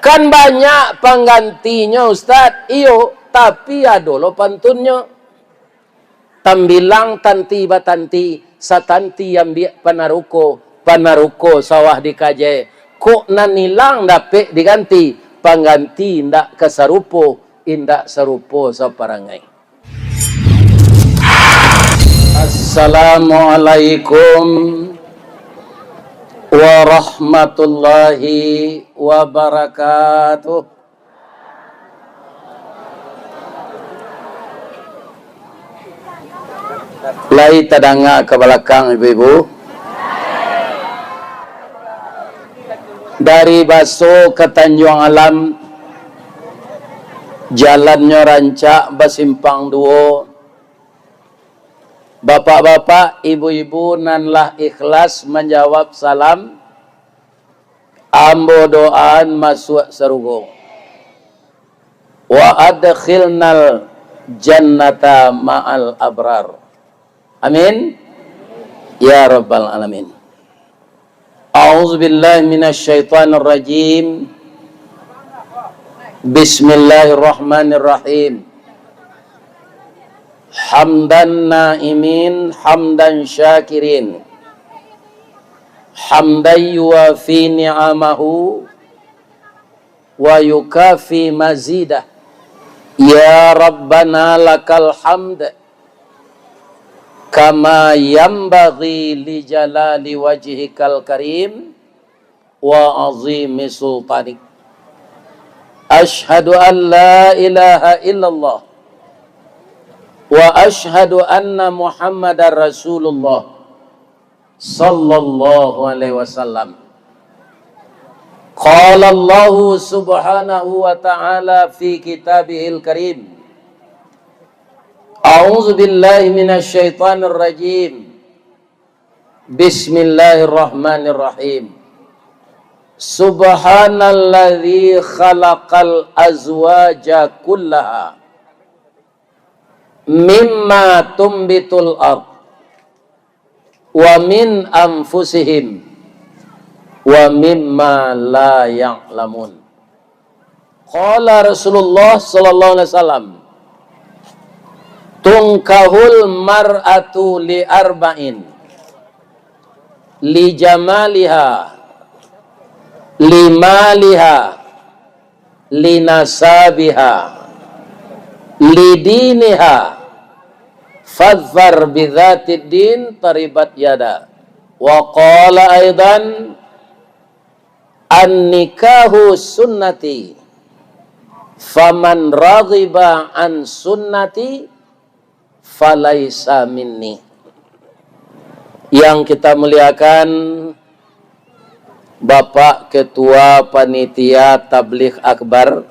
Kan banyak penggantinya Ustaz. Iyo, tapi ada lo pantunnya. Tambilang tanti batanti, satanti yang panaruko sawah di kaje. Kok nanilang dapet diganti, pengganti ndak kesarupo, indak sarupo saparangai. Assalamualaikum warahmatullahi wabarakatuh. Lai tadanga ke belakang ibu-ibu. Dari Baso ke Tanjung Alam, jalannya rancak basimpang duo. Bapak-bapak, ibu-ibu nanlah ikhlas menjawab salam. Ambo doaan masuk serugo. Wa adkhilnal jannata ma'al abrar. Amin. Ya Rabbal Alamin. A'udzu billahi minasy syaithanir rajim. Bismillahirrahmanirrahim. Hamdan na'imin, hamdan syakirin. Hamdan yuwafi ni'amahu wa yukafi mazidah. Ya Rabbana lakal hamd kama yambaghi li jalali wajhikal karim wa azimi sultanik. Ashhadu an la ilaha illallah wa ashhadu anna Muhammadar Rasulullah sallallahu alaihi wasallam. Qala Allah subhanahu wa ta'ala fi kitabihil karim. A'udzu billahi minasy syaithanir rajim. Bismillahirrahmanirrahim. Subhanalladzi khalaqal azwaja kullaha mimma tumbitul ard wa min anfusihim wa mimma la ya'lamun. Qala Rasulullah sallallahu alaihi wasallam, tungkahul mar'atu li arba'in, li jamaliha, li maliha, li nasabiha, li diniha, fadhfar bidzatid din taribat yada. Wa qala aidan, an-nikahu sunnati, faman raghiba an sunnati falaisa minni. Yang kita muliakan Bapak Ketua Panitia Tabligh Akbar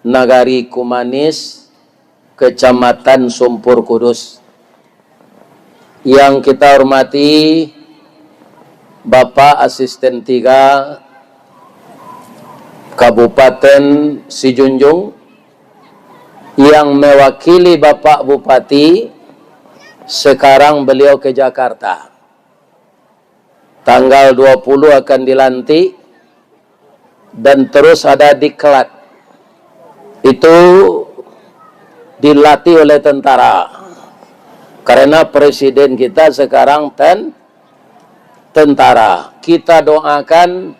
Nagari Kumanis, Kecamatan Sumpur Kudus. Yang kita hormati Bapak Asisten 3 Kabupaten Sijunjung, yang mewakili Bapak Bupati, sekarang beliau ke Jakarta. Tanggal 20 akan dilantik dan terus ada diklat. Itu dilatih oleh tentara. Karena presiden kita sekarang tentara. Kita doakan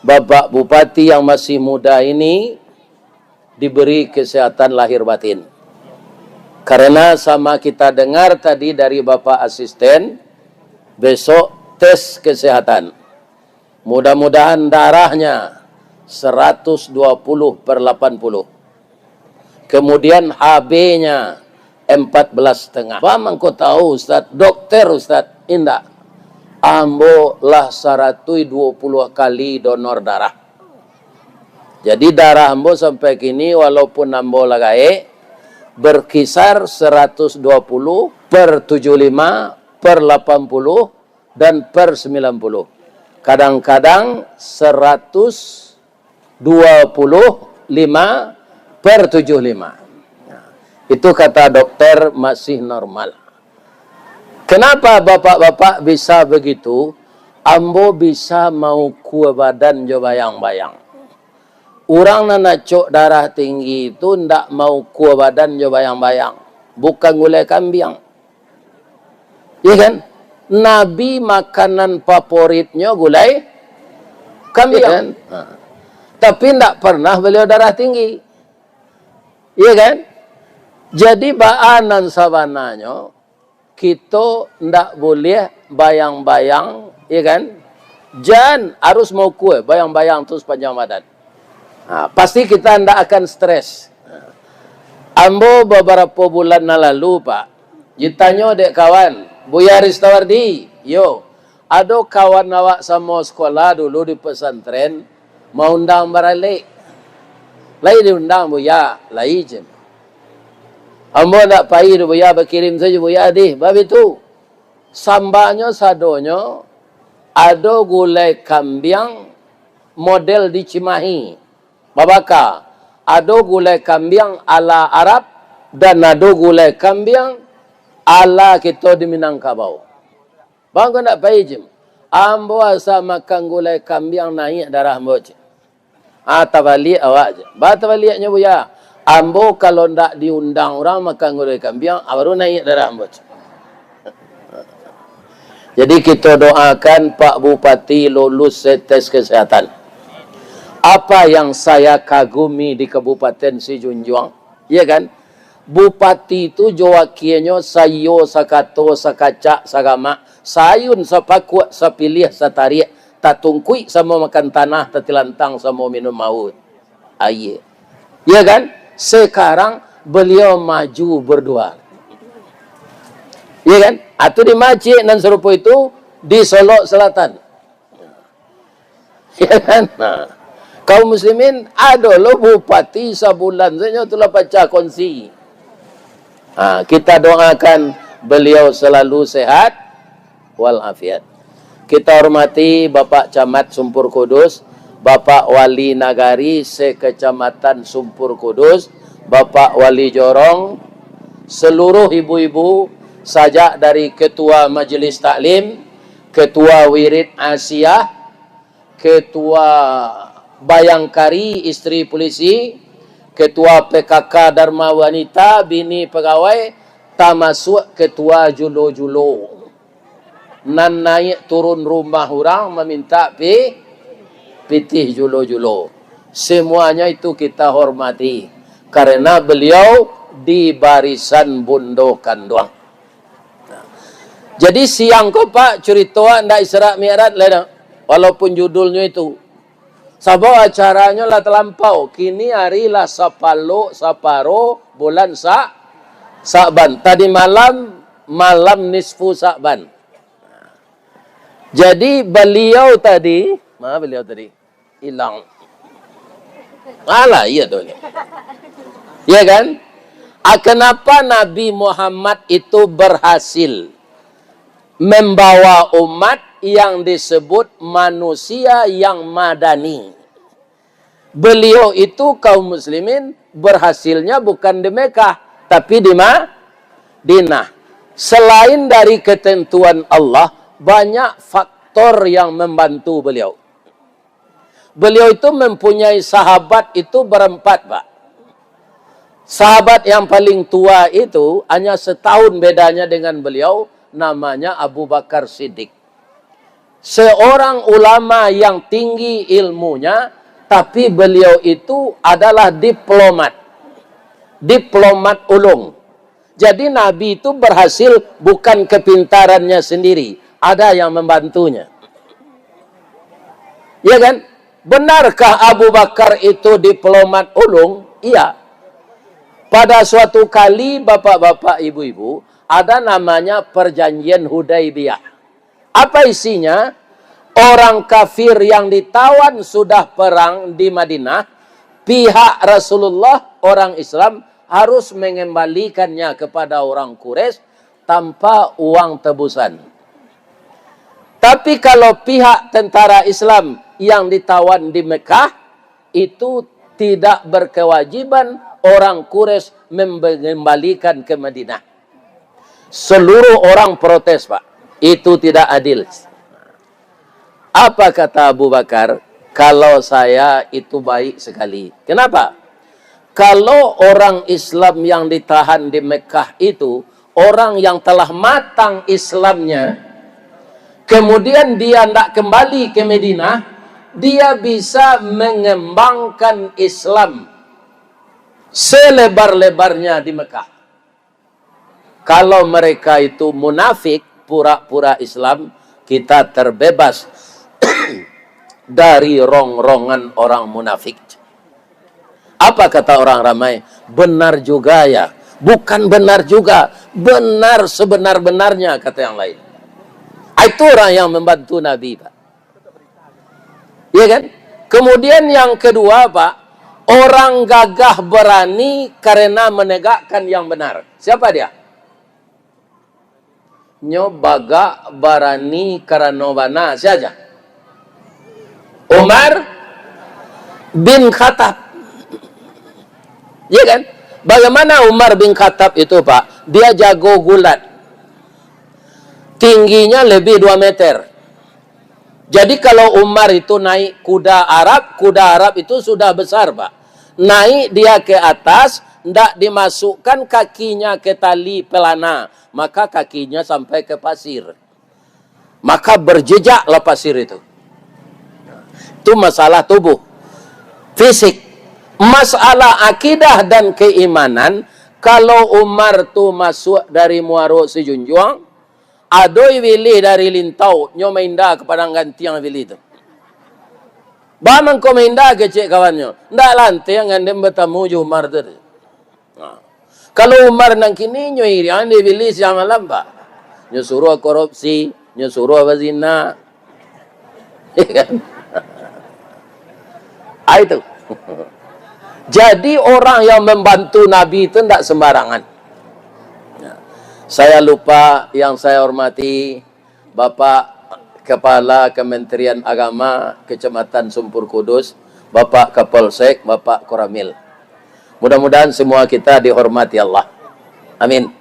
Bapak Bupati yang masih muda ini diberi kesehatan lahir batin. Karena sama kita dengar tadi dari Bapak Asisten, besok tes kesehatan. Mudah-mudahan darahnya 120/80. Kemudian HB-nya 14,5. Bang, kau tahu Ustaz, dokter Ustaz, indah. Ambo lah 120 kali donor darah. Jadi darah ambo sampai kini walaupun ambo lagai berkisar 120/75/80 dan per 90. Kadang-kadang 125/75. Itu kata dokter masih normal. Kenapa bapak-bapak bisa begitu? Ambo bisa mau kue badan jo bayang-bayang. Orang nak cok darah tinggi itu ndak mau kuah badan jo bayang-bayang. Bukan gulai kambing. Ya kan? Nabi makanan favoritnya gulai kambing. Kan? Tapi ndak pernah beliau darah tinggi. Ya kan? Jadi baanan sabananya kita ndak boleh bayang-bayang, ya kan? Jangan harus mau kue bayang-bayang terus panjang badan. Pasti kita ndak akan stres. Ambo beberapa bulan lalu Pak, ditanya dek kawan, Buya Ristawardi, yo, ada kawan awak sama sekolah dulu di pesantren mau undang baralik. Lai diundang Buya, lai je. Ambo ndak pai Buya berkirim saja Buya deh. Bab itu sambanya sadonyo ada gulai kambing model di Cimahi. Babaka, ada gulai kambing ala Arab dan ada gulai kambing ala kita di Minangkabau. Bang kau nak pai je. Ambo asa makan gulai kambing naik darah ambo je. Tabalik awak je. Ba tabaliknya Buya. Ambo kalau ndak diundang orang makan gulai kambing, baru naik darah ambo je. Jadi kita doakan Pak Bupati lulus tes kesehatan. Apa yang saya kagumi di Kabupaten Sijunjuang, ya kan? Bupati itu jowakiannya sayo, sakato, sakacak, sagama, sayun, sapakut, sapilih, satarik, tatungkui sama makan tanah, tatilantang sama minum maut. Aye. Ya kan? Sekarang beliau maju berdua. Ya kan? Atau di Masjid dan serupa itu di Solok Selatan. Ya kan? Nah, kaum muslimin ada lo bupati sebulan saja itulah baca kongsi. Kita doakan beliau selalu sehat walafiat. Kita hormati Bapak Camat Sumpur Kudus, Bapak Wali Nagari sekecamatan Sumpur Kudus, Bapak Wali Jorong, seluruh ibu-ibu sajak dari Ketua Majelis Taklim, Ketua Wirid Asia, Ketua Bayangkari Istri Polisi, Ketua PKK Dharma Wanita Bini Pegawai, termasuk Ketua Julo-Julo. Nan naik turun rumah orang meminta pitih julo-julo. Semuanya itu kita hormati. Karena beliau di barisan bundokan doang. Jadi siang kau Pak cerita ndak Isra Mi'raj lah. Walaupun judulnya itu. Sabau acaranya lah terlampau. Kini hari lah saparo bulan Sa'ban. Tadi malam nisfu Sa'ban. Jadi beliau tadi hilang. Alah, iya dong. Ya kan? Kenapa Nabi Muhammad itu berhasil membawa umat yang disebut manusia yang madani? Beliau itu kaum muslimin berhasilnya bukan di Mekah, tapi di Madinah. Selain dari ketentuan Allah, banyak faktor yang membantu beliau. Beliau itu mempunyai sahabat itu berempat, Pak. Sahabat yang paling tua itu hanya setahun bedanya dengan beliau, namanya Abu Bakar Siddiq. Seorang ulama yang tinggi ilmunya, tapi beliau itu adalah diplomat. Diplomat ulung. Jadi Nabi itu berhasil bukan kepintarannya sendiri. Ada yang membantunya. Ya kan? Benarkah Abu Bakar itu diplomat ulung? Iya. Pada suatu kali bapak-bapak, ibu-ibu, ada namanya perjanjian Hudaibiyah. Apa isinya? Orang kafir yang ditawan sudah perang di Madinah, pihak Rasulullah, orang Islam, harus mengembalikannya kepada orang Quraisy tanpa uang tebusan. Tapi kalau pihak tentara Islam yang ditawan di Mekah, itu tidak berkewajiban orang Quraisy mengembalikan ke Madinah. Seluruh orang protes, Pak. Itu tidak adil. Apa kata Abu Bakar? Kalau saya itu baik sekali. Kenapa? Kalau orang Islam yang ditahan di Mekah itu, orang yang telah matang Islamnya, kemudian dia tidak kembali ke Madinah, dia bisa mengembangkan Islam selebar-lebarnya di Mekah. Kalau mereka itu munafik, pura-pura Islam, kita terbebas dari rongrongan orang munafik. Apa kata orang ramai? Benar juga ya. Bukan benar juga. Benar sebenar-benarnya, kata yang lain. Itu orang yang membantu Nabi, Pak. Iya kan? Kemudian yang kedua, Pak, orang gagah berani karena menegakkan yang benar. Siapa dia? Nyobaga berani karena bana saja. Umar bin Khattab. Iya kan? Bagaimana Umar bin Khattab itu, Pak? Dia jago gulat. Tingginya lebih 2 meter. Jadi kalau Umar itu naik kuda Arab itu sudah besar, Pak. Naik dia ke atas, tidak dimasukkan kakinya ke tali pelana. Maka kakinya sampai ke pasir. Maka berjejaklah pasir itu. Itu masalah tubuh. Fisik. Masalah akidah dan keimanan, kalau Umar tu masuk dari Muaro Sejunjuang, adoi wilih dari Lintau, nyomainda kepada ganti yang wilih itu. Bamang komainda ke cik kawannya, ndak lantai yang ngandem bertemu je Umar tu. Kalau Umar nang kini nyoi yang dia wilih siang malam, Pak. Nyuruh korupsi, nyuruh bazina. Itu. Jadi orang yang membantu Nabi itu tidak sembarangan. Saya lupa, yang saya hormati Bapak Kepala Kementerian Agama Kecamatan Sumpur Kudus, Bapak Kapolsek, Bapak Koramil. Mudah-mudahan semua kita dihormati Allah. Amin.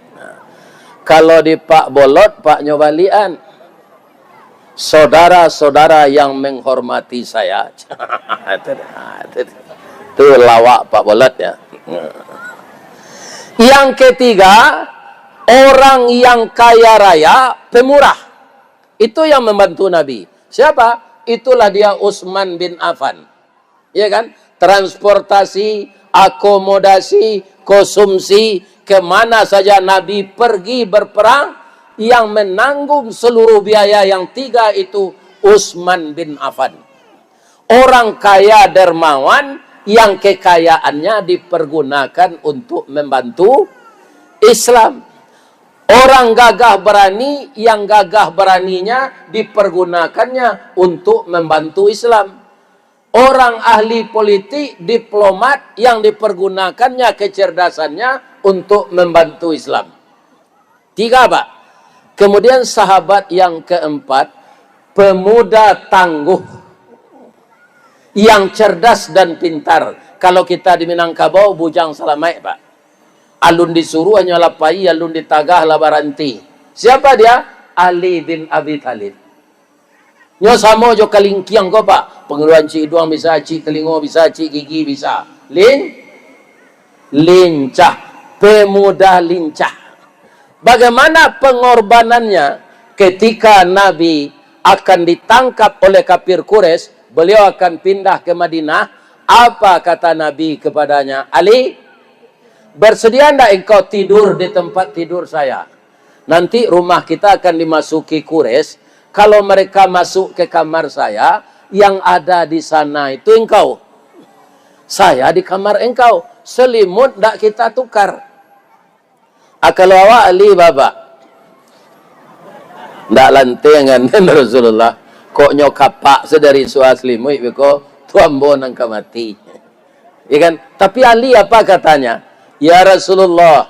Kalau di Pak Bolot, Pak Nyobalian, saudara-saudara yang menghormati saya, itu lawak Pak Bolot ya. Yang ketiga, orang yang kaya raya, pemurah. Itu yang membantu Nabi. Siapa? Itulah dia Utsman bin Affan. Ya kan? Transportasi, akomodasi, konsumsi, kemana saja Nabi pergi berperang, yang menanggung seluruh biaya yang 3 itu Utsman bin Affan. Orang kaya dermawan, yang kekayaannya dipergunakan untuk membantu Islam. Orang gagah berani, yang gagah beraninya dipergunakannya untuk membantu Islam. Orang ahli politik, diplomat, yang dipergunakannya kecerdasannya untuk membantu Islam. 3, Pak. Kemudian sahabat yang keempat, pemuda tangguh, yang cerdas dan pintar. Kalau kita di Minangkabau, bujang salamai, Pak. Alun disuruh hanya lapai, alun ditagah labaranti. Siapa dia? Ali bin Abi Thalib. Nyo samo jo kalingkiang ko, Pak. Pengeluaran cik duang bisa, cik telingo bisa, cik gigi bisa. Lincah. Pemuda lincah. Bagaimana pengorbanannya ketika Nabi akan ditangkap oleh kafir Quraisy? Beliau akan pindah ke Madinah. Apa kata Nabi kepadanya? Ali, bersedia tidak engkau tidur di tempat tidur saya? Nanti rumah kita akan dimasuki Quraisy. Kalau mereka masuk ke kamar saya, yang ada di sana itu engkau. Saya di kamar engkau. Selimut tidak kita tukar. Kalau awak Ali, Bapak, tidak lantai dengan Rasulullah. Kok nyokapak sedari suah selimut, beko tuambo nangka mati. Ya kan? Tapi Ali apa katanya? Ya Rasulullah,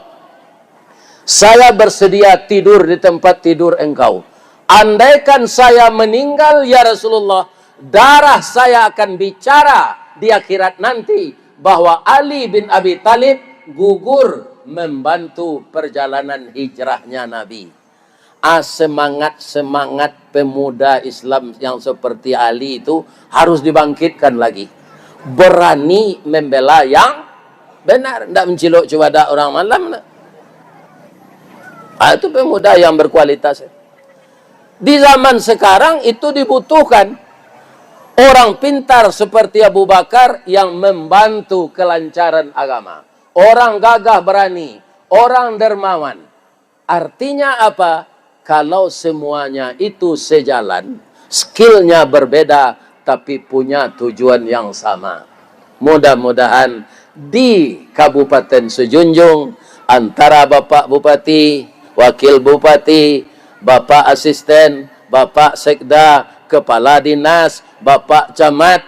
saya bersedia tidur di tempat tidur engkau. Andaikan saya meninggal, ya Rasulullah, darah saya akan bicara di akhirat nanti bahwa Ali bin Abi Thalib gugur membantu perjalanan hijrahnya Nabi. semangat pemuda Islam yang seperti Ali itu harus dibangkitkan lagi. Berani membela yang benar, tidak mencilok kepada orang malam. Itu pemuda yang berkualitas. Di zaman sekarang itu dibutuhkan orang pintar seperti Abu Bakar yang membantu kelancaran agama. Orang gagah berani, orang dermawan. Artinya apa? Kalau semuanya itu sejalan, skillnya berbeda, tapi punya tujuan yang sama. Mudah-mudahan di Kabupaten Sejunjung, antara Bapak Bupati, Wakil Bupati, Bapak Asisten, Bapak Sekda, Kepala Dinas, Bapak Camat,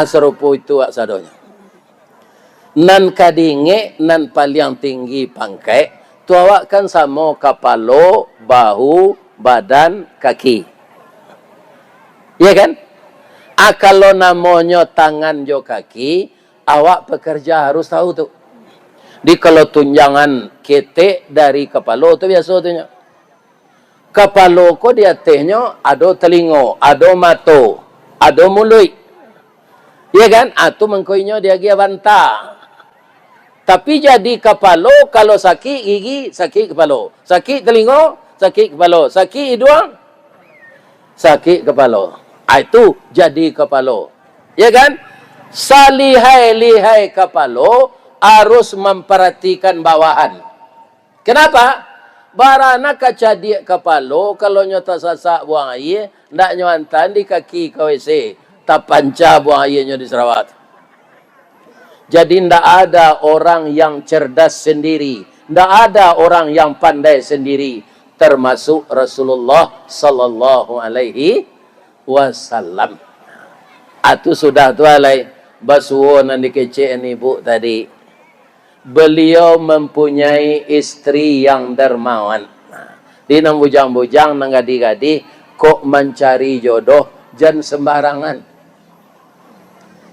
serupa itu sadonya. Nan kadinge, nan paling tinggi pangkai, tu awak kan sama kepala, bahu, badan, kaki. Ya kan? Kalau namanya tangan jo kaki, awak pekerja harus tahu tuh. Di kalau tunjangan ketek dari kepala tu biasa tuhnya. Kepala ko di atasnya ada telinga, ada mata, ada mulut. Ya kan? Itu mengkoinya dia gia bantah. Tapi jadi kepala, kalau sakit gigi, sakit kepala. Sakit telinga, sakit kepala. Sakit hidung, sakit kepala. Itu jadi kepala. Ya kan? Salihai-lihai kepala harus memperhatikan bawahan. Kenapa? Barana kaca dia kepala, kalau nyata sasak buang air, nak nyuantan di kaki ke WC. Tak panca buang airnya di Sarawak. Jadi tidak ada orang yang cerdas sendiri. Tidak ada orang yang pandai sendiri. Termasuk Rasulullah Sallallahu Alaihi Wasallam. Itu sudah tu alai. Basuh nan dikecek ni bu tadi. Beliau mempunyai istri yang dermawan. Di nang bujang-bujang, nang gadi-gadi, kok mencari jodoh, jangan sembarangan.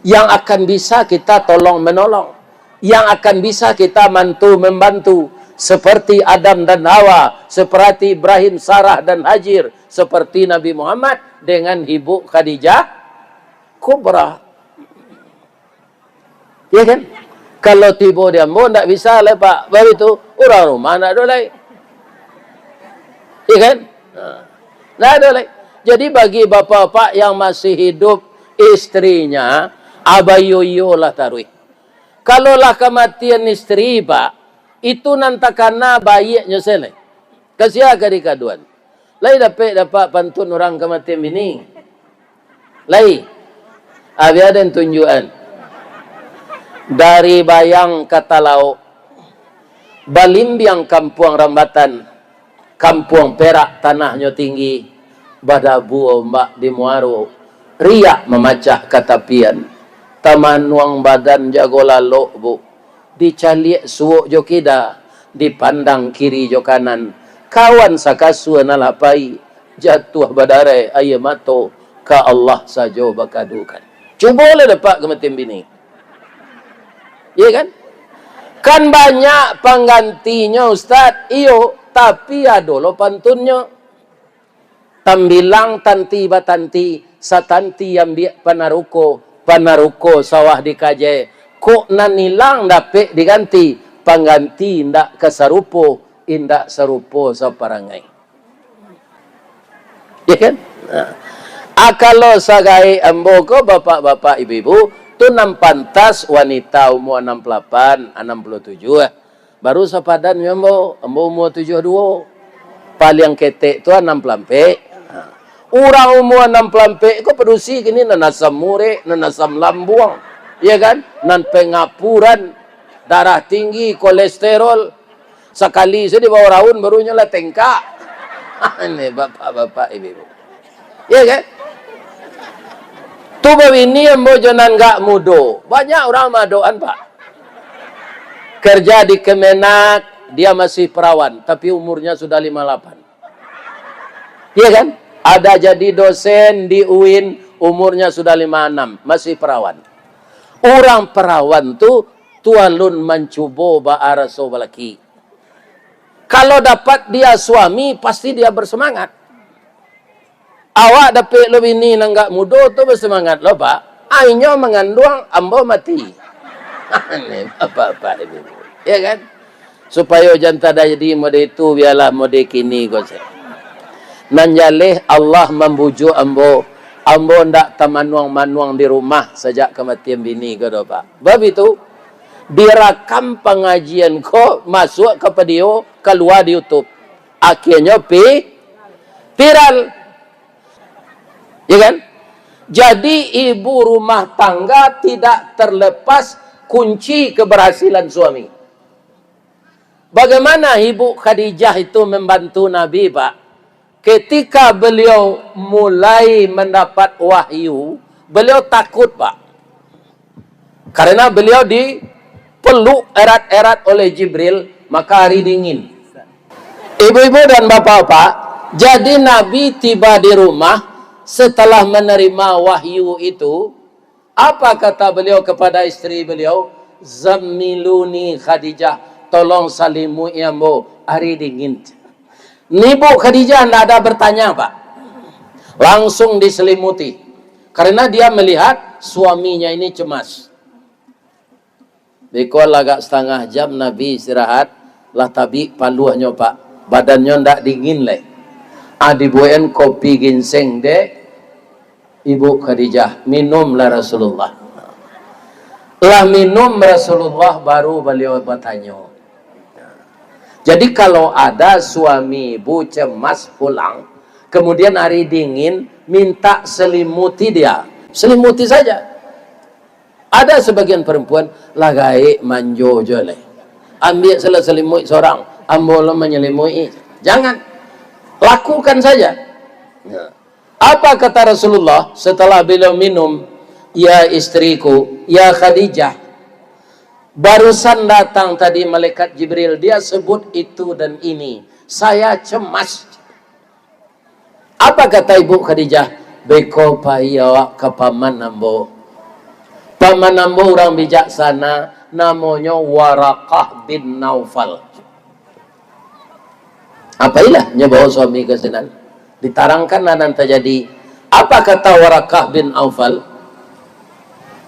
Yang akan bisa kita tolong menolong. Yang akan bisa kita membantu. Seperti Adam dan Hawa. Seperti Ibrahim, Sarah dan Hajar. Seperti Nabi Muhammad dengan Ibu Khadijah Kubra. Ya kan? Kalau tiba dia mau tak bisa lah Pak. Baru itu orang rumah nak ada lagi. Ya kan? Nak ada lagi. Jadi bagi bapak-bapak yang masih hidup, istrinya abayoyo lah taruh. Kalau lah kematian istri Pak, itu nantakana bayi nyesel. Kasih agak dikaduan. Lai dapat pantun orang kematian ini. Lai. Abi ada tunjukan. Dari Bayang kata lauk, Balimbiang Kampung Rambatan, Kampung Perak tanahnya tinggi, Badabu ombak di Muaro, riak memacah katapian, taman nuang badan jago lalok bu, dicaliek suuk jo kida, dipandang kiri jo kanan, kawan sakasu nalapai, jatuh badare ayamato, ka Allah sajo bakadukan. Cuba boleh dapat kematian bini. Ya kan? Kan banyak penggantinya Ustaz. Iyo, tapi ada lo pantunnya. Tambilang tanti batanti, satanti yang biak panaruko sawah dikaje. Kok nanilang dapet diganti, pengganti ndak kesarupo, indak serupo saparangai. Ya kan? Kalau sagai amboko bapak-bapak ibu-ibu, itu 6 pantas wanita umur 68, 67. Baru sepadan ambo umur 72. Paling ketek itu 6 pelampe. Orang umur 6 pelampe kok pedusi gini nanasam mure, nanasam lambung. Ya kan? Nan pengapuran, darah tinggi, kolesterol. Sekali saya di bawah raun barunya lah tengkak. Ini bapak-bapak ibu-ibu. Ya kan? Tu ini yang bojonan gak mudo. Banyak orang madoan Pak. Kerja di Kemenak, dia masih perawan. Tapi umurnya sudah 58. Iya kan? Ada jadi dosen di UIN, umurnya sudah 56. Masih perawan. Orang perawan tu tualun mencubo ba'araso balaki. Kalau dapat dia suami, pasti dia bersemangat. Awak dapat lebih ni nanggak muda tu bersemangat lo pak. Ainyo mengandung, ambo mati. Ini apa-apa ibu. Ya kan? Supaya jangan jadi mode itu biarlah mode kini kose. Nanjaleh Allah membujuk ambo ndak tamanuang-manuang di rumah sejak kematian bini ko do pak. Bab itu direkam pengajian ko masuk ke video keluar di YouTube. Akhirnya viral. Ya kan? Jadi ibu rumah tangga tidak terlepas kunci keberhasilan suami. Bagaimana Ibu Khadijah itu membantu Nabi, Pak? Ketika beliau mulai mendapat wahyu, beliau takut, Pak. Karena beliau dipeluk erat-erat oleh Jibril, maka hari dingin. Ibu-ibu dan bapak-bapak, jadi Nabi tiba di rumah setelah menerima wahyu itu. Apa kata beliau kepada istri beliau? Zammiluni Khadijah. Tolong salimu iambo, hari dingin. Ibu Khadijah tidak ada bertanya, Pak. Langsung diselimuti. Karena dia melihat suaminya ini cemas. Bikol agak setengah jam Nabi istirahat. Lah tabi paluhnya, Pak. Badannya tidak dingin leh. Dibuain kopi ginseng deh. Ibu Khadijah, minumlah Rasulullah. Lah minum Rasulullah baru beliau bertanya. Jadi kalau ada suami ibu cemas pulang, kemudian hari dingin, minta selimuti dia. Selimuti saja. Ada sebagian perempuan, lagai manjo jole. Ambil selimut seorang, ambil menyelimui. Jangan. Lakukan saja. Ya. Apa kata Rasulullah setelah beliau minum? Ya istriku, ya Khadijah. Barusan datang tadi malaikat Jibril, dia sebut itu dan ini. Saya cemas. Apa kata Ibu Khadijah? Beko payawa ke paman nambo. Paman nambo orang bijaksana, namanya Warakah bin Naufal. Apa ilah nyebawa suami ke sana? Ditarangkan dan terjadi. Apa kata Warakah bin Naufal?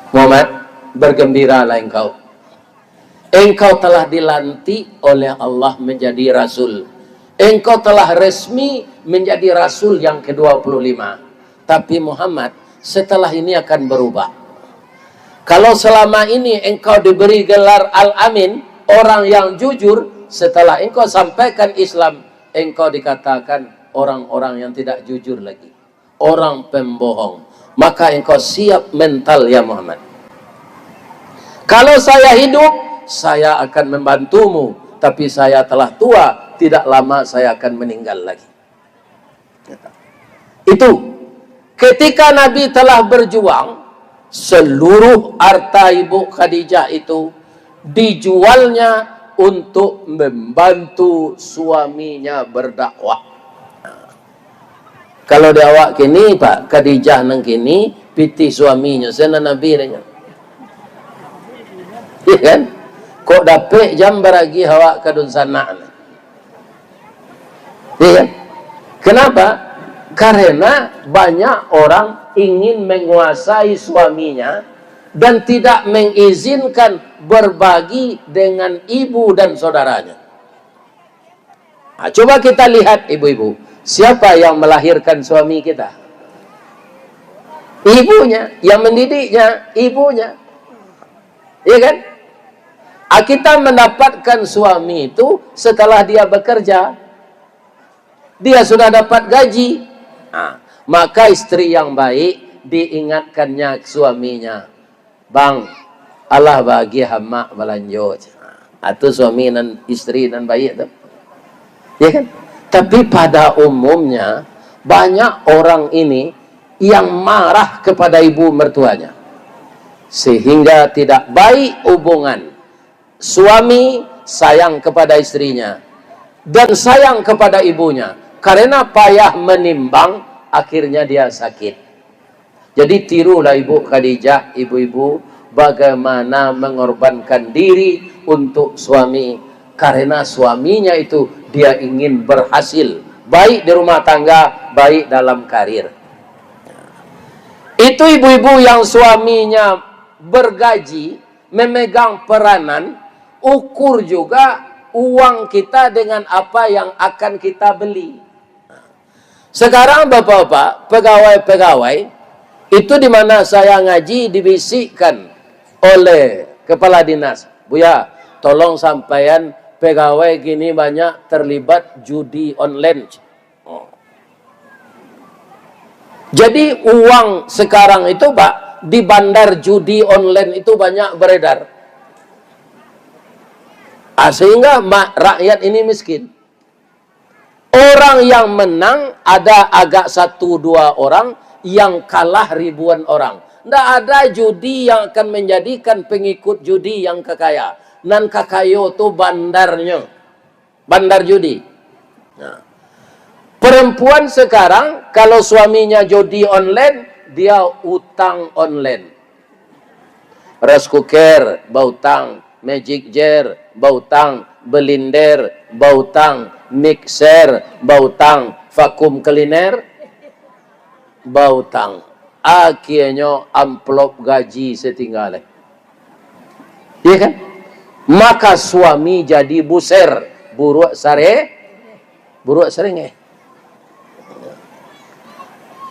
Muhammad, bergembiralah engkau. Engkau telah dilantik oleh Allah menjadi Rasul. Engkau telah resmi menjadi Rasul yang ke-25. Tapi Muhammad, setelah ini akan berubah. Kalau selama ini engkau diberi gelar Al-Amin, orang yang jujur, setelah engkau sampaikan Islam, engkau dikatakan orang-orang yang tidak jujur lagi. Orang pembohong. Maka engkau siap mental ya Muhammad. Kalau saya hidup, saya akan membantumu, tapi saya telah tua, tidak lama saya akan meninggal lagi. Itu ketika Nabi telah berjuang, seluruh harta Ibu Khadijah itu dijualnya untuk membantu suaminya berdakwah. Kalau di awak kini Pak Khadijah nang kini piti suaminya sana Nabi nya. Iya kan? Kok dapet jam beragi hawa kadun sana. Iya kan? Kenapa? Karena banyak orang ingin menguasai suaminya dan tidak mengizinkan berbagi dengan ibu dan saudaranya. Nah, coba kita lihat ibu-ibu, siapa yang melahirkan suami kita? Ibunya, yang mendidiknya ibunya. Iya kan? Kita mendapatkan suami itu setelah dia bekerja. Dia sudah dapat gaji. Nah, maka istri yang baik diingatkannya suaminya. Bang, Allah bagi hama balanjo. Itu suami dan istri dan baik itu. Ya kan? Tapi pada umumnya banyak orang ini yang marah kepada ibu mertuanya. Sehingga tidak baik hubungan. Suami sayang kepada istrinya dan sayang kepada ibunya. Karena payah menimbang, akhirnya dia sakit. Jadi tirulah Ibu Khadijah, ibu-ibu, bagaimana mengorbankan diri untuk suami. Karena suaminya itu dia ingin berhasil, baik di rumah tangga, baik dalam karir. Itu ibu-ibu yang suaminya bergaji, memegang peranan, ukur juga uang kita dengan apa yang akan kita beli. Sekarang bapak-bapak, pegawai-pegawai, itu di mana saya ngaji dibisikkan oleh kepala dinas, Buya, tolong sampaian pegawai gini banyak terlibat judi online. Jadi uang sekarang itu Pak, di bandar judi online itu banyak beredar. Sehingga rakyat ini miskin. Orang yang menang ada agak 1-2 orang, yang kalah ribuan orang. Tidak ada judi yang akan menjadikan pengikut judi yang kekaya. Nan kakayo itu bandarnya. Bandar judi. Nah. Perempuan sekarang, kalau suaminya judi online, dia utang online. Rice cooker, bautang. Magic jar, bautang. Belinder, bautang. Mixer, bautang. Vakum cleaner, bautang. Akhirnya amplop gaji setinggalnya. Iya kan? Maka suami jadi buser, buruk serenge.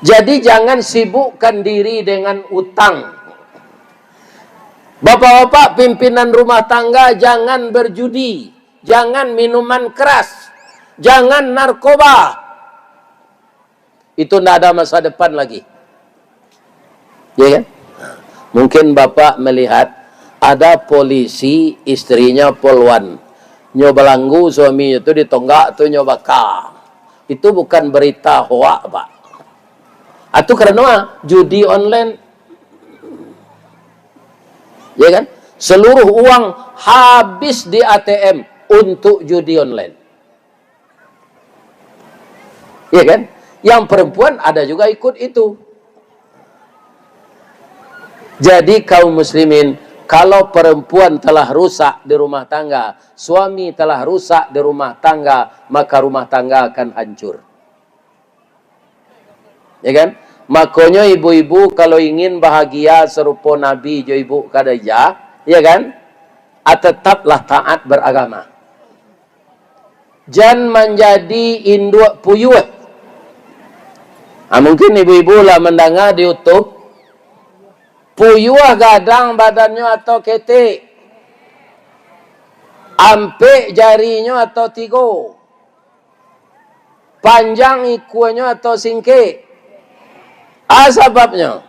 Jadi jangan sibukkan diri dengan utang. Bapak-bapak pimpinan rumah tangga, jangan berjudi, jangan minuman keras, jangan narkoba. Itu tidak ada masa depan lagi. Ya kan? Mungkin bapak melihat ada polisi, istrinya polwan, nyoba langgu suaminya itu ditonggak tuh nyoba ka. Itu bukan berita hoak Pak. Atau karena judi online. Ya kan? Seluruh uang habis di ATM untuk judi online. Ya kan? Yang perempuan ada juga ikut itu. Jadi kaum muslimin, kalau perempuan telah rusak di rumah tangga, suami telah rusak di rumah tangga, maka rumah tangga akan hancur. Ya kan? Makanya ibu-ibu kalau ingin bahagia serupa Nabi jo ibu Khadijah, ya kan? Tetaplah taat beragama. Jangan menjadi induk puyuh. Mungkin ibu-ibu lah mendengar di YouTube, puyuh gadang badannya atau ketik, ampe jarinya atau tigo, panjang ikunya atau singke. Sebabnya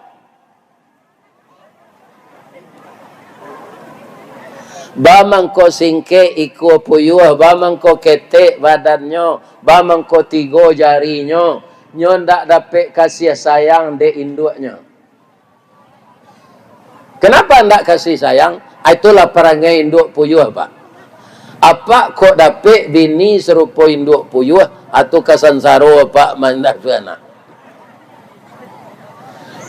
bamangko singke iku puyuh, bamangko ketek badannya, bamangko tigo jarinya, nyo ndak dapat kasih sayang de induknya. Kenapa ndak kasih sayang? Itulah perangai induk puyuh Pak. Apa kok dapat bini serupa induk puyuh atau kasansaro Pak mandak anak?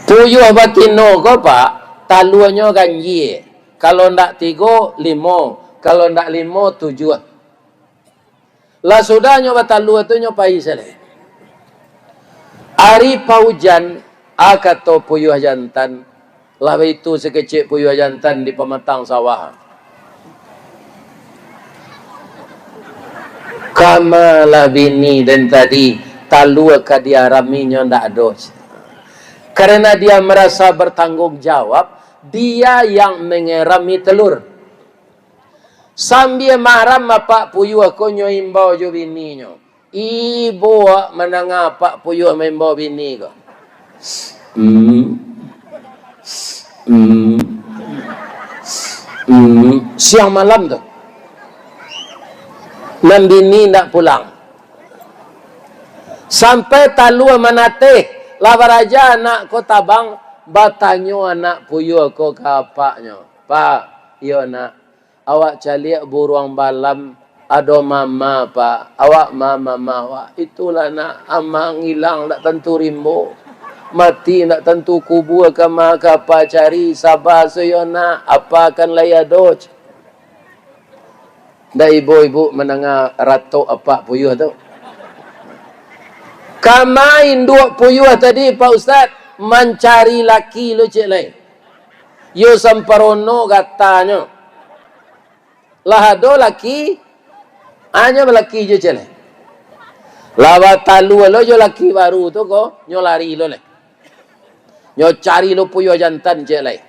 Puyuh batino ko Pak, taluannya ganji. Kalau ndak 3, 5. Kalau ndak 5, 7. Lah sudah nyoba talu itu nyopai sele. Ari paujan, akato puyuh jantan. Lah itu sekecil puyuh jantan di pematang sawah. Kamalah bini dan tadi talu ke dia raminya ndak dos. Karena dia merasa bertanggung jawab, dia yang mengerami telur. Sambil maram pak puyuh aku nyoimbau jo bininya. Ibu menengah pak puyuh membau bini ko. Siang malam tu. Dan bini nak pulang. Sampai talu menatih. Labar aja anak ko tabang, batanyo anak puyuh ko kapaknya. Pak, iyo nak, awak caliak buruang balam, ado mama Pak, awak mama mawa. Itulah nak, amang hilang, tak tentu rimbo. Mati nak tentu kubur ke maka apa cari sabar seyo nak, apa akan laya doj. Dah ibu-ibu menengah ratok apa puyuh tu. Kamain dua puyuh tadi Pak Ustaz mencari laki lo cik lain. Yo samparono katanya. Lah ada laki hanya laki je cik lain. Lawa talu lo jo laki baru tu ko nyo lari lo le. Nyo cari lo puyuh jantan cik lain.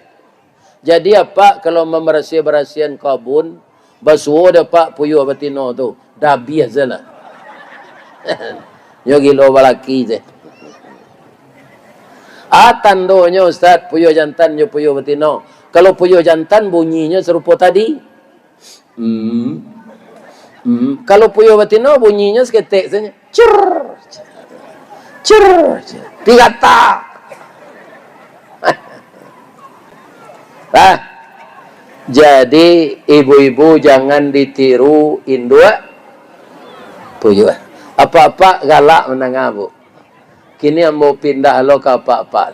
Jadi apa kalau memerasi-berasian kabun basuo de pak puyuh betino tu dah biasa lah. Nyo gilo balaki je. Tandonyo Ustaz puyuh jantan nyo puyuh betino. Kalau puyuh jantan bunyinya serupa tadi. Kalau puyuh betino bunyinya seketik saja. Cer. Cer. Tiga tak. Jadi ibu-ibu jangan ditiru induk puyuh. Apa-apa galak menengah bu. Kini ambo pindah lo ke apa-apa.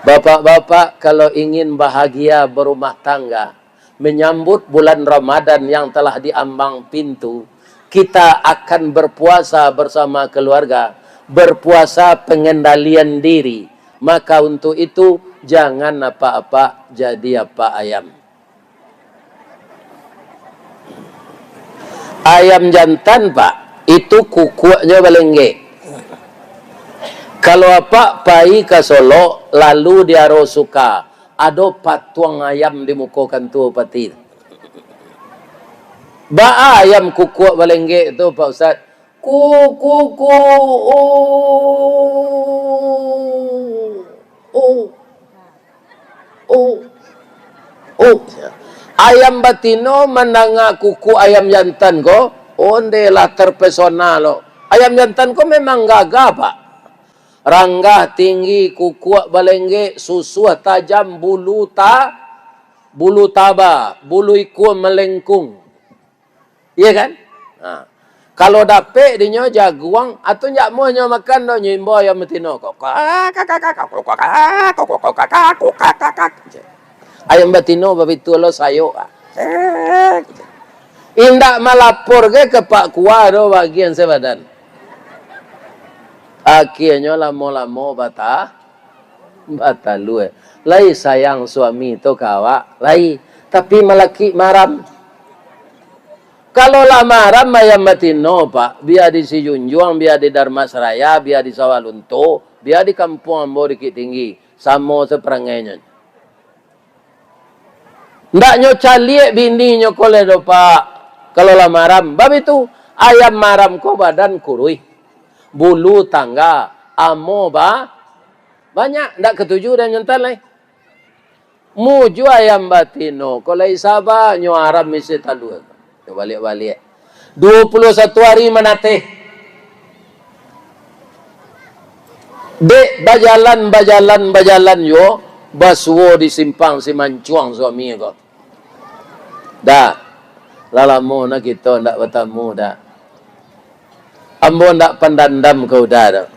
Bapak-bapak kalau ingin bahagia berumah tangga, menyambut bulan Ramadan yang telah diambang pintu, kita akan berpuasa bersama keluarga, berpuasa pengendalian diri. Maka untuk itu jangan apa-apa jadi apa ayam. Ayam jantan pak, itu kukunya belengge. Kalau apa pai ke Solo, lalu dia suka ada patuang ayam di muka kantu pati. Ba ayam kuku belengge itu Pak Ustaz. Kuku. Ayam batino menanga kuku ayam jantan ko, onde lah terpesona lo. Ayam jantan ko memang gagah pak. Ranggah tinggi, kuku balengge, susu tajam, bulu taba, bulu iku melengkung. Iya kan? Nah. Kalau dapet dinyo jaguang atau nyak mau nyo makan do nyimbo ayam betino kok. Ayam betino babitu lo sayo. Indak malapor ke Pak Kuah do bagian sebadan. Akhirnya lamo-lamo batalu. Lai sayang suami tu kawa, lai tapi malaki maram. Kalau lah maram ayam batino pak, biar di Sijunjuang, biar di Dharmasraya, biar di Sawalunto, biar di kampung Ambo Dikit Tinggi, sama seperangainya. Ndak nyo caliek bini nyo kole do pak. Kalau lah maram, bab itu ayam maram ko badan kurui. Bulu tangga, amo banyak, ndak ketujuh dan nyentan lai. Muju ayam batino, kalau isaba nyo aram misi talu. Balik-balik. 21 hari menate. Dek bajalan yo, basuo di simpang si mancuang suami ko. Dah, lalamu na kita ndak bertemu dah. Ambo ndak pandandam kau dah.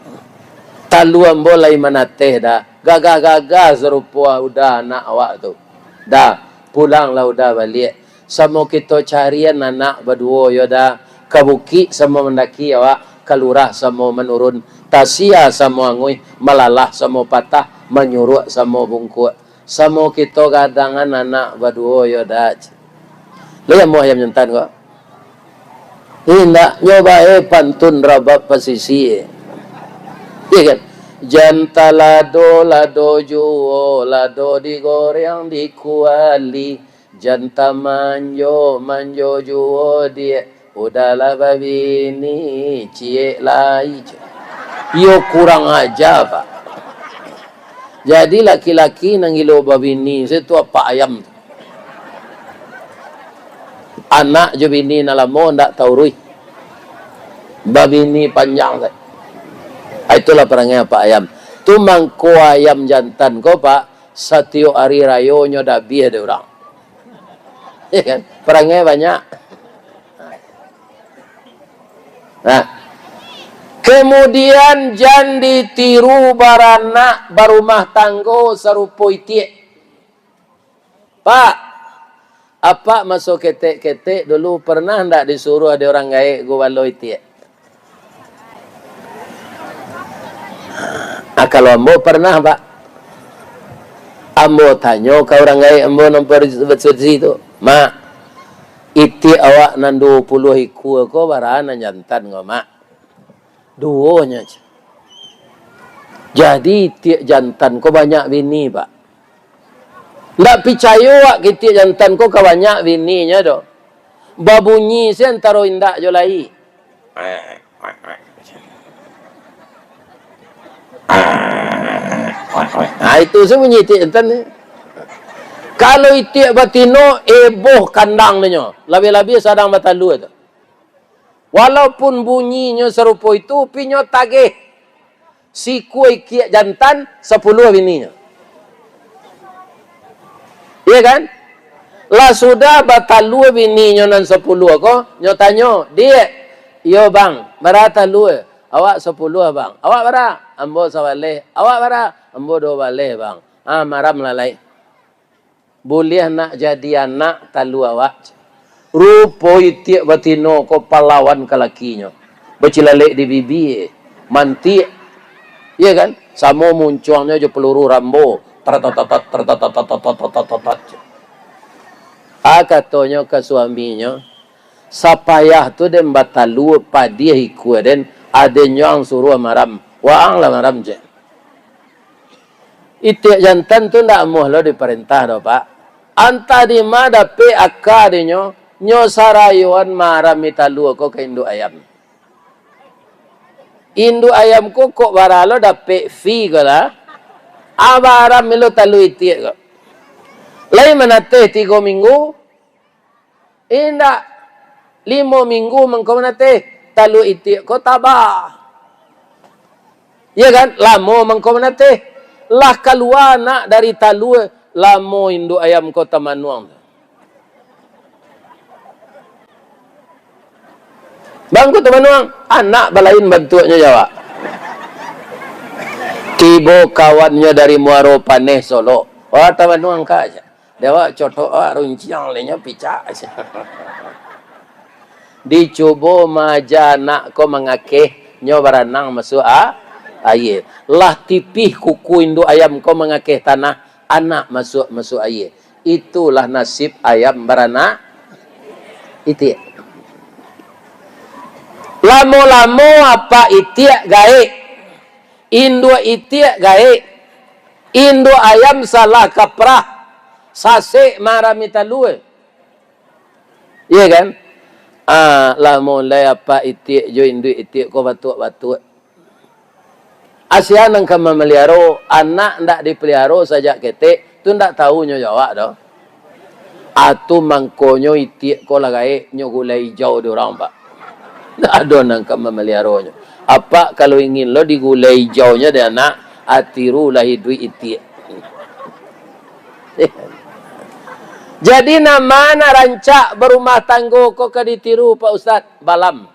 Talu ambo lai menateh dah. Gagah-gagah serupa udah anak awak tu. Dah, pulanglah udah balik. Sama kita carian anak berdua yo dah. Kabuki sama mendaki awak, kalurah sama menurun. Tasia sama ngui, malalah sama patah, menyuruh sama bungkuk. Sama kita kadangan anak berdua yo dah. Lihat mau ayam jantan kok. Indak nyoba pantun rabab pasisi. Iya kan? Janta lado juo, lado digoreng dikuali. Janta manjo juo dia. Udahlah babini cie lai. Yo kurang aja pak. Jadi laki-laki nanggilo babini itu apa ayam tu. Anak je bini nalamo ndak tahu rui. Babini panjang tak. Itulah perangai apa ayam. Tu mangko ayam jantan ko pak. Satio hari rayo nyo dah biar de orang. Ya kan? Perangai banyak. Nah. Kemudian jan ditiru baranak barumah tanggo serupa itik. Pak. Apa masuk ketek-ketek dulu pernah ndak disuruh ada orang gaek gua baloi tiak? Kalau ambo pernah pak, ambo tanya ke orang gaek ambo nomor bersih itu, mak, iti awak nan 20 iku ko barana jantan ngo mak, duonya. Jadi tiak jantan ko banyak bini pak. Ndak percaya wak kita jantan ko ka banyak bininya do. Babunyi sen taro indak jo lai. Nah itu sebunyi tiak jantan ni. Kalau itiak batino eboh kandang nyo. Labi-labi sadang batalu itu. Walaupun bunyinya serupa itu pinyo tagih. Si kue kiak jantan 10 bininya. Iya kan? Lah sudah batalu bininya nan 10 ko, nyo tanyo, dia, yo bang, berapa lu? Awak 10 bang. Awak berapa? Ambo sawale. Awak berapa? Ambo 2 bale bang. Ah maram lalai. Boleh nak jadi anak talu awak. Rupo itiak batino ko pahlawan kalakinya. Bercilalek di bibi, manti. Iya kan? Samo muncungnya jo peluru Rambo. Katanya ke suaminya, sapayah tu den batalu padi hiku den adenya ang suruh maram. Waang lah maram je. Itiak jantan tu ndak moh lo diperintah do pak. Anta di mana pe akadenyo nyo sarayuan maram italu ko ke induk ayam. Induk ayam ko kok baralo dape fi ko lah. Abaram milo talu itiak ko. Lai menate 3 minggu. Indak 5 minggu mengko menate talu itiak ko tabah. Ya kan? Lamo mengko menate. Lah keluar nak dari talu lamo induk ayam ko tamanuang. Bang ko tamanuang anak balain bantunya jawab. Tibo kawannya dari Muaro Paneh Solo. Oh, tamanuang ka aja. Dewa coto runciang lenya picak aja. Dicoba maja nak ko mengakeh nyo baranang masuk air. Lah tipih kuku induk ayam ko mengakeh tanah anak masuk air. Itulah nasib ayam beranak. Itu. Lamo-lamo apa itiak gaek. Induk itiak gaek. Induk ayam salah kaprah. Sasek maramita luwe. Iya kan? Lah mulai apa itiak jo induk itiak ko batuk-batuk. Asian nang kama meliaro anak ndak dipeliharo saja ketek tu ndak tahu nyo jawab do. Atu mangkonyo itiak ko lagai nyo gulai hijau di orang pak. Ndak ada nang kama meliaro nyo. Apa kalau ingin lo digulai hijaunya dia anak atiru lah hidup itiak. Jadi nama rancak berumah tangga kok ke ditiru Pak Ustaz? Balam.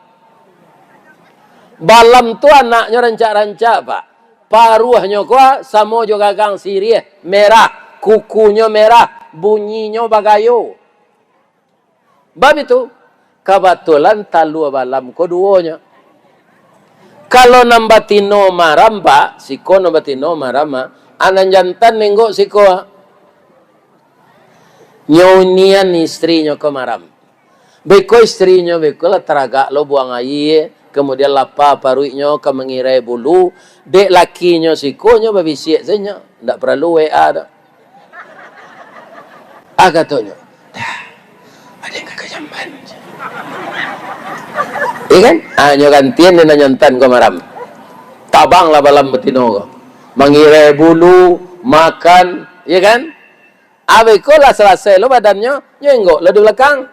Balam tu anaknya rancak-rancak Pak. Paruhnya kok sama juga gagang sirih. Merah. Kukunya merah. Bunyinya bagayo. Bab itu. Kebetulan talu balam ko duonya. Kalau nambatino maram Pak. Siko nambatino maram. Anak jantan nenggok siko. Nyonian istrinya ke maram. Beko istrinya beko lah teragak lo buang air. Kemudian lapa paruiknya ke mengirai bulu. Dek lakinya sikonya babisiak saja. Tak perlu WA dah. Katanya. Ada yang kakak jamban. Iya kan? Nyo gantian dia nyontan ke maram. Tabang lah balam betino ko. Mengirai bulu, makan. Iya kan? Abeko lah selesai lo badannya nyenggok lo di belakang.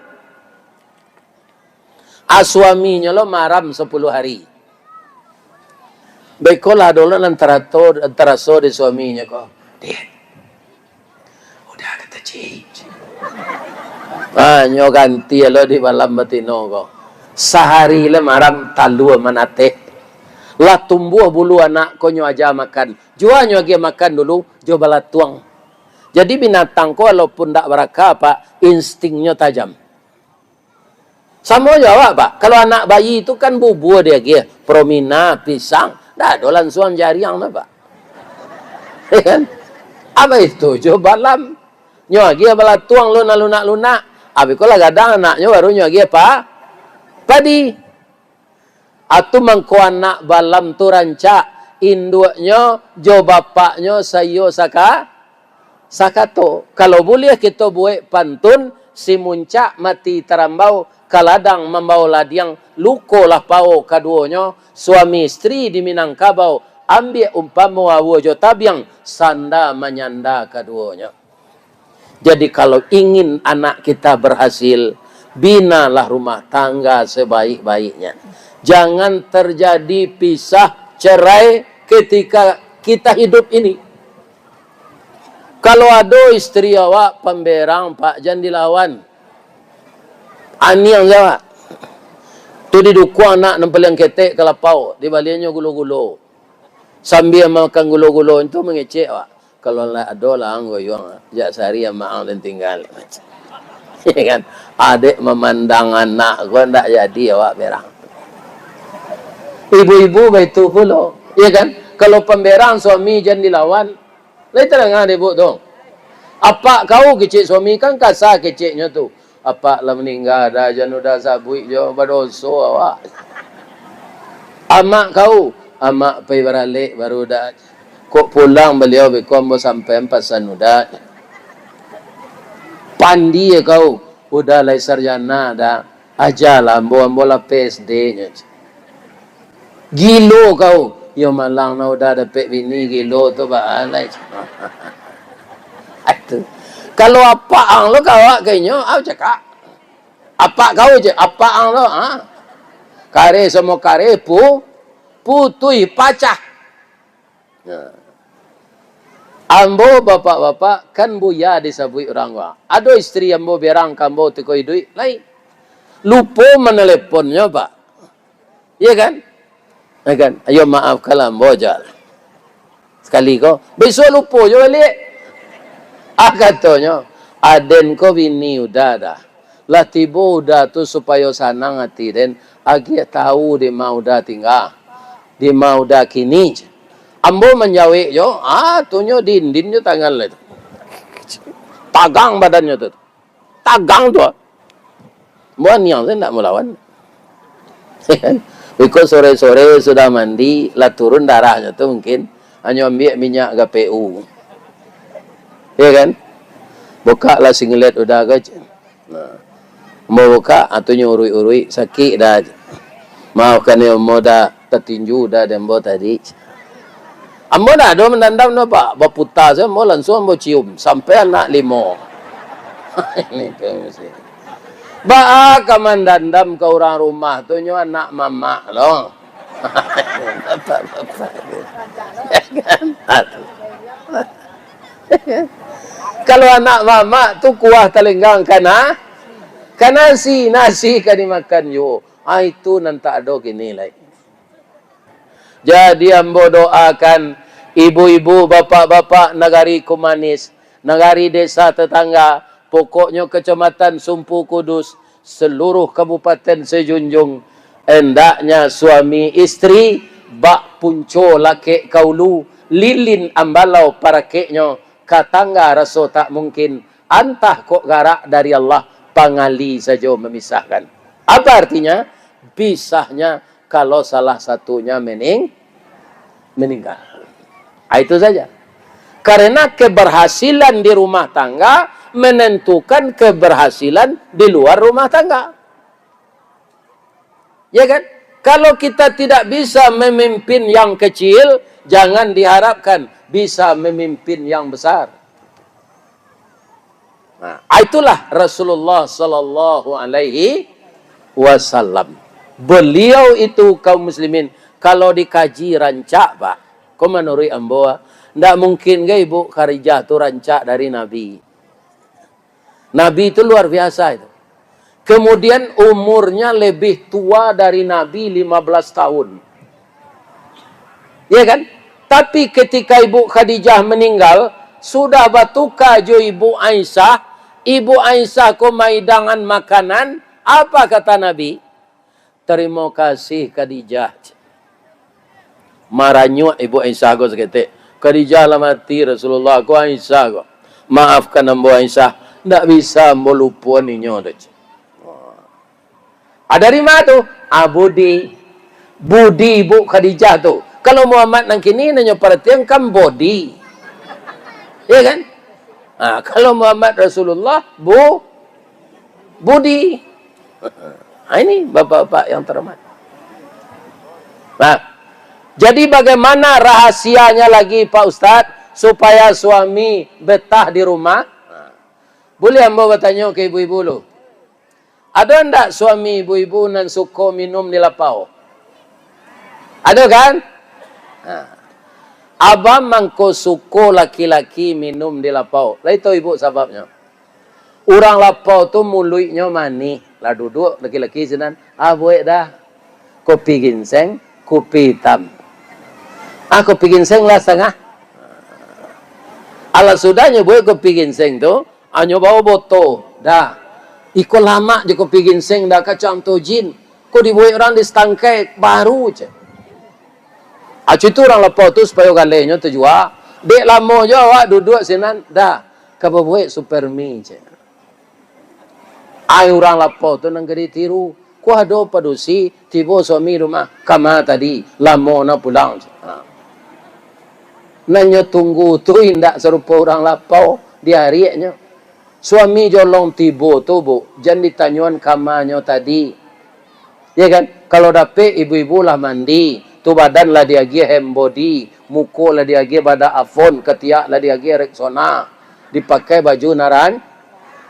Suaminya lo maram 10 hari. Beko lah dulu antara so di suaminya kok. Dia. Udah kata cik. Nyo ganti lo di malam betino kok. Sehari le maram talu manate. Lah tumbuh bulu anak konyo aja makan. Jua nyo aja makan dulu, jo bala tuang. Jadi binatang ko walaupun tak berakal Pak, instingnya tajam. Sama jawab Pak, kalau anak bayi itu kan bubur dia kia, promina, pisang, dah dolan suam jariang lah Pak. Ya kan? Apa itu? Coba lam. Nyo dia bala tuang lunak. Abi ko lah gadang anaknya baru nyo dia Pak. Padi. Atu mangko anak balam tu rancak induknya jo bapaknya sayo sakato. Kalau boleh kita buat pantun si muncak mati terambau kaladang membau ladiang luko lah pau kaduonyo suami istri di Minangkabau ambil umpama awo jo tabiang sanda menyanda kaduonyo. Jadi kalau ingin anak kita berhasil, binalah rumah tangga sebaik-baiknya. Jangan terjadi pisah cerai ketika kita hidup ini. Kalau ada istri awak pemberang Pak jangan dilawan. Ani yang jawab. Tu diduku anak nempel yang ketek ke lapau, di baliknya gulo-gulo. Sambil makan gulo-gulo itu mengecek Pak. Kalau ada lah anggoyong, jak sehari yang maang dan tinggal. Ya kan? Adik memandang anak gua ndak jadi awak berang. Ibu-ibu itu pula, ya kan? Kalau pemberang suami jangan dilawan. Lai terang ibu dong. Apa kau kecik suami kan kasar keciknya tu. Apa lah meninggal dah jangan udah sabui jo berdosa awak. Amak kau, amak pergi beralik baru dah. Kok pulang beliau bekom sampai pasan udah. Pandi ya kau, udah lai sarjana dah. Ajalah ambo-ambo lah PSD-nya. Gilo kau, yo malang na udah dapat bini gilo tu balai. Itu. Kalau apa ang lo kau kayaknya, aku cakap. Apa kau je, apa ang lo, ha? Kare semua kare putui pacah. Nah. Ambo bapak-bapak kan buya disabui orang wa. Ada istri ambo berang kambo tekoi duit lain. Lupa meneleponnya Pak. Iya kan? Ya kan? Ayo maaf kalau ambo jal. Sekali ko, besok lupa jo balik. Katanya, aden ko bini udah dah. Lah tiba udah tu supaya sanang hati den. Agi tahu di mau dah tinggal. Di mau dah kini. Ambo menjawab jo, tunyo dindin jo tangan lah. Tagang badannya tu. Tagang tu. Buan yang saya tak melawan. Ikut sore-sore sudah mandi, lah turun darahnya tu mungkin. Hanya ambil minyak GPU. Ya kan? Buka lah singlet udah ke. Nah. Mau buka, atunya urui-urui, sakit dah. Maafkan ya, mau dah tertinju dah dembo tadi. Ambo dah ada mendandam no Pak. Baputar saya mau langsung ambo cium. Sampai anak 5. Ini tu mesti. Ba ka mendandam ke orang rumah tu nyo anak mama loh. Kalau anak mama tu kuah telenggang kan nasi kan dimakan yo. Itu nanti ada gini lagi. Jadi ambo doakan ibu-ibu, bapak-bapak negari Kumanis, negari desa tetangga, pokoknya kecamatan Sumpu Kudus, seluruh kabupaten sejunjung, hendaknya suami istri bak punco laki kaulu, lilin ambalau para keknya, katangga raso tak mungkin, antah kok garak dari Allah, pangali saja memisahkan. Apa artinya? Pisahnya kalau salah satunya meninggal. Itu saja. Karena keberhasilan di rumah tangga menentukan keberhasilan di luar rumah tangga. Ya kan? Kalau kita tidak bisa memimpin yang kecil, jangan diharapkan bisa memimpin yang besar. Nah, itulah Rasulullah sallallahu alaihi wasallam. Beliau itu kaum muslimin kalau dikaji rancak Pak, kau menurut ambo, tidak mungkin ke Ibu Kharijah itu rancak dari Nabi. Nabi itu luar biasa itu. Kemudian umurnya lebih tua dari Nabi 15 tahun. Ya kan? Tapi ketika Ibu Khadijah meninggal, sudah bertukar jo Ibu Aisyah. Ibu Aisyah ko maidangan makanan. Apa kata Nabi? Terima kasih Khadijah. Maranyuk Ibu Aisyah ko seketik. Khadijah lah mati Rasulullah ko Aisyah ko. Maafkan Ibu Aisyah. Tak bisa melupa ni nyoda. Dari mana tu? Budi. Budi Ibu Khadijah tu. Kalau Muhammad nang kini nanya perhatian kan body. Ya kan? Kalau Muhammad Rasulullah budi. Ini bapak-bapak yang terhormat. Jadi bagaimana rahasianya lagi Pak Ustadz supaya suami betah di rumah? Boleh hamba bertanya ke ibu-ibu lu. Ada enggak suami ibu-ibu nan suka minum di lapau? Ada kan? Abang mangko suko laki-laki minum di lapau. Lah itu ibu sebabnya. Orang lapau tu mulutnya manis. Lah duduk laki-laki senan. Buat dah. Kopi ginseng, kopi hitam. Kopi ginseng lah setengah. Alah sudahnya buat kopi ginseng tu. Bawa botol. Dah. Ikut lama je kopi ginseng dah kacang tojin. Kau dibuat orang di setangkai baru je. Itu orang lapau tu supaya galenya terjual. Dek lama je awak duduk sinan. Dah. Kau buat supermi je. Orang lapau tu nang kena tiru. Ku ada padusi. Tiba suami rumah. Kama tadi. Lama nak pulang je. Nanya tunggu tu indak serupa orang lapau. Di harinya. Suami jolong tiba tu bu. Jangan ditanyuan kamanya tadi. Ya kan? Kalau dapet ibu-ibu lah mandi. Tu badan lah dia gi hem body, muka lah dia gi pada afon, ketiak lah dia gi Rexona. Dipakai baju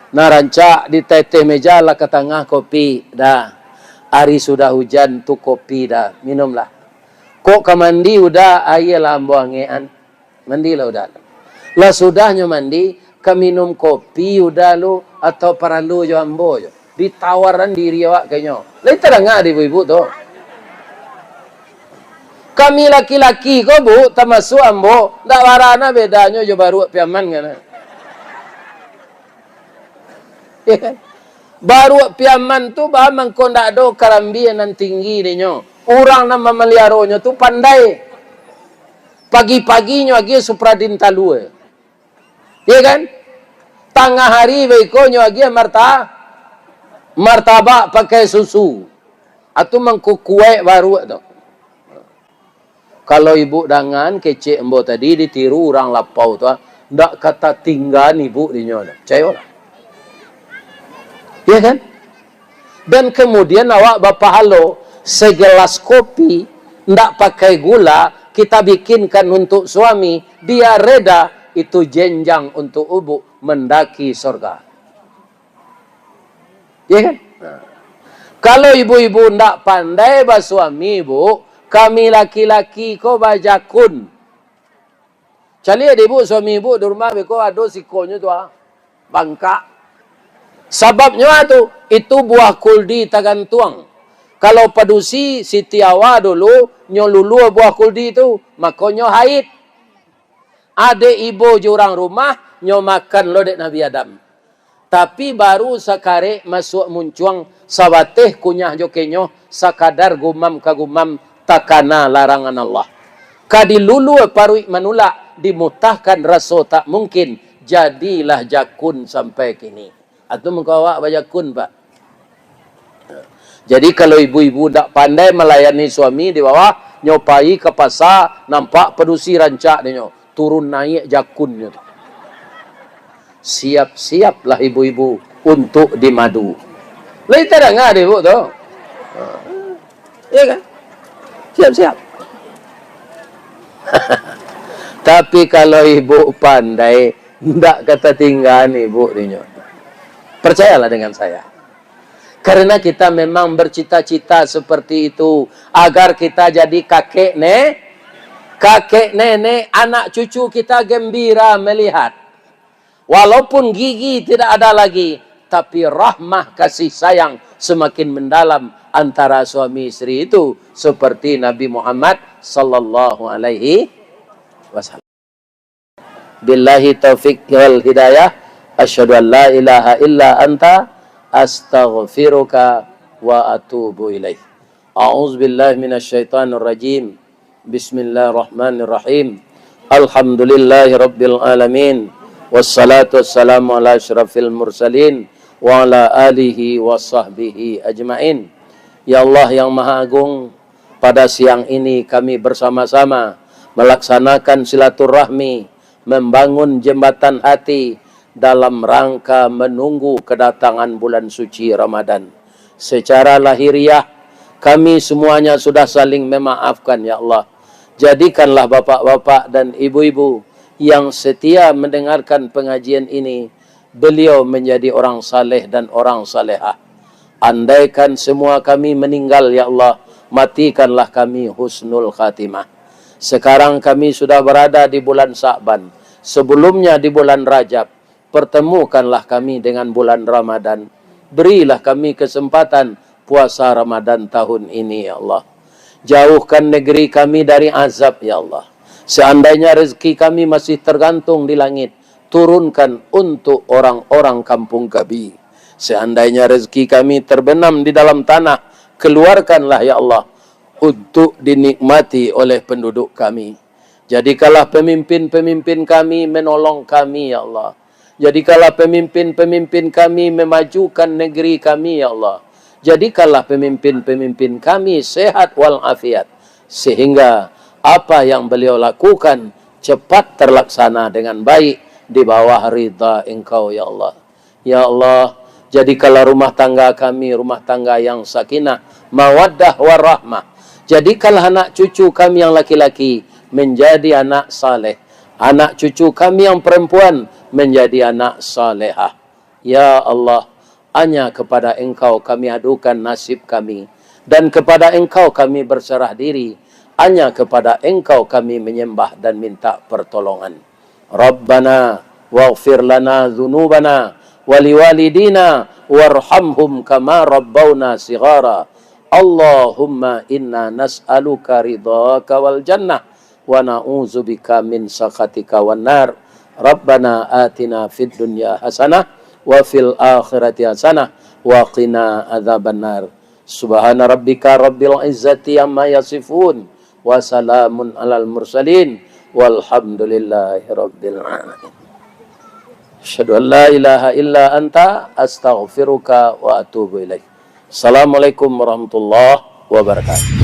narancak, di teteh meja lah ke tengah kopi. Dah. Hari sudah hujan tu kopi dah. Minumlah. Kok ke mandi udah air lah ambuangean. Mandi lah udah. Lah sudahnya mandi, ke minum kopi udah lu atau perlu jo ambo jo. Ditawaran diri awak kayaknya. Lah itu dah ibu-ibu tu. Kami laki-laki ko bu, termasuk ambo, tak warna bedanya jo baru piaman kan. Ya kan? Baru piaman tu bah mangko ndak ada karambian nan tinggi dinyo. Orang nama meliaronyo tu pandai. Pagi-paginya lagi supradin talue. Ya kan? Tengah hari bekonyo lagi martabak pakai susu. Atau mangko kue baru tu. Kalau ibu dangan kecek embo tadi ditiru orang lapau tu, ndak kata tinggal ibu dinyo. Percaya lah. Ya kan? Dan kemudian awak bapahalo segelas kopi ndak pakai gula kita bikinkan untuk suami, dia reda, itu jenjang untuk ibu mendaki surga. Ya kan? Kalau ibu-ibu ndak pandai bah suami ibu, kami laki-laki ko bajakun. Cali ada ibu suami ibu di rumah beko ada sikonyo tu bangka. Sebabnya tu itu buah kuldi tagantuang. Kalau padusi Siti Awa dulu nyolulu buah kuldi tu, makonyo haid. Ada ibu jurang rumah nyo makan lo dek Nabi Adam. Tapi baru sakare masuk muncuang sabateh kunyah jokenyo sakadar gumam kagumam takana larangan Allah. Kadilulu parui manula dimutahkan raso tak mungkin. Jadilah jakun sampai kini. Atau mengkawak bajakun pak. Jadi kalau ibu-ibu tak pandai melayani suami di bawah, nyopai ke pasar, nampak pedusi rancak dia turun naik jakunnya. Siap-siaplah ibu-ibu untuk dimadu. Lah itu dah ngah ibu tu. Ya kan? Siap-siap. Tapi kalau ibu pandai, tidak kata tinggal ibu dia. Percayalah dengan saya. Karena kita memang bercita-cita seperti itu. Agar kita jadi kakek nenek, anak cucu kita gembira melihat. Walaupun gigi tidak ada lagi. Tapi rahmah kasih sayang semakin mendalam antara suami istri itu. Seperti Nabi Muhammad sallallahu alaihi wasallam. Billahi taufik wal hidayah. Asyhadu an la ilaha illa anta astaghfiruka wa atubu ilaih. A'udzubillahi minasyaitonir rajim. Bismillahirrahmanirrahim. Alhamdulillahi rabbil alamin. Wassalatu wassalamu ala asyrafil mursalin wa ala alihi wa sahbihi ajmain. Ya Allah yang Maha Agung, pada siang ini kami bersama-sama melaksanakan silaturahmi, membangun jembatan hati dalam rangka menunggu kedatangan bulan suci Ramadan. Secara lahiriah kami semuanya sudah saling memaafkan ya Allah. Jadikanlah bapak-bapak dan ibu-ibu yang setia mendengarkan pengajian ini, beliau menjadi orang saleh dan orang salehah. Andaikan semua kami meninggal ya Allah, matikanlah kami husnul khatimah. Sekarang kami sudah berada di bulan Sa'ban, sebelumnya di bulan Rajab. Pertemukanlah kami dengan bulan Ramadan. Berilah kami kesempatan puasa Ramadan tahun ini ya Allah. Jauhkan negeri kami dari azab ya Allah. Seandainya rezeki kami masih tergantung di langit, turunkan untuk orang-orang kampung kami. Seandainya rezeki kami terbenam di dalam tanah, keluarkanlah ya Allah untuk dinikmati oleh penduduk kami. Jadikanlah pemimpin-pemimpin kami menolong kami ya Allah. Jadikanlah pemimpin-pemimpin kami memajukan negeri kami ya Allah. Jadikanlah pemimpin-pemimpin kami sehat walafiat, sehingga apa yang beliau lakukan cepat terlaksana dengan baik di bawah ridha Engkau ya Allah. Ya Allah, jadikanlah rumah tangga kami rumah tangga yang sakinah, mawaddah warahmah. Jadikanlah anak cucu kami yang laki-laki menjadi anak saleh, anak cucu kami yang perempuan menjadi anak salehah. Ya Allah, hanya kepada Engkau kami adukan nasib kami, dan kepada Engkau kami berserah diri. Hanya kepada Engkau kami menyembah dan minta pertolongan. Rabbana waghfir lana dzunubana waliwalidina warhamhum kama rabbawna shighara. Allahumma inna nas'aluka ridhaka wal jannah wa na'udzubika min sakhatika wan nar. Rabbana atina fid dunya hasanah wa fil akhirati hasanah wa qina adzabannar. Subhana rabbika rabbil izzati amma yasifun wa salamun alal mursalin walhamdulillahi rabbil alamin. Asyhadu an la ilaha illa anta astaghfiruka wa atubu ilaik. Assalamualaikum warahmatullahi wabarakatuh.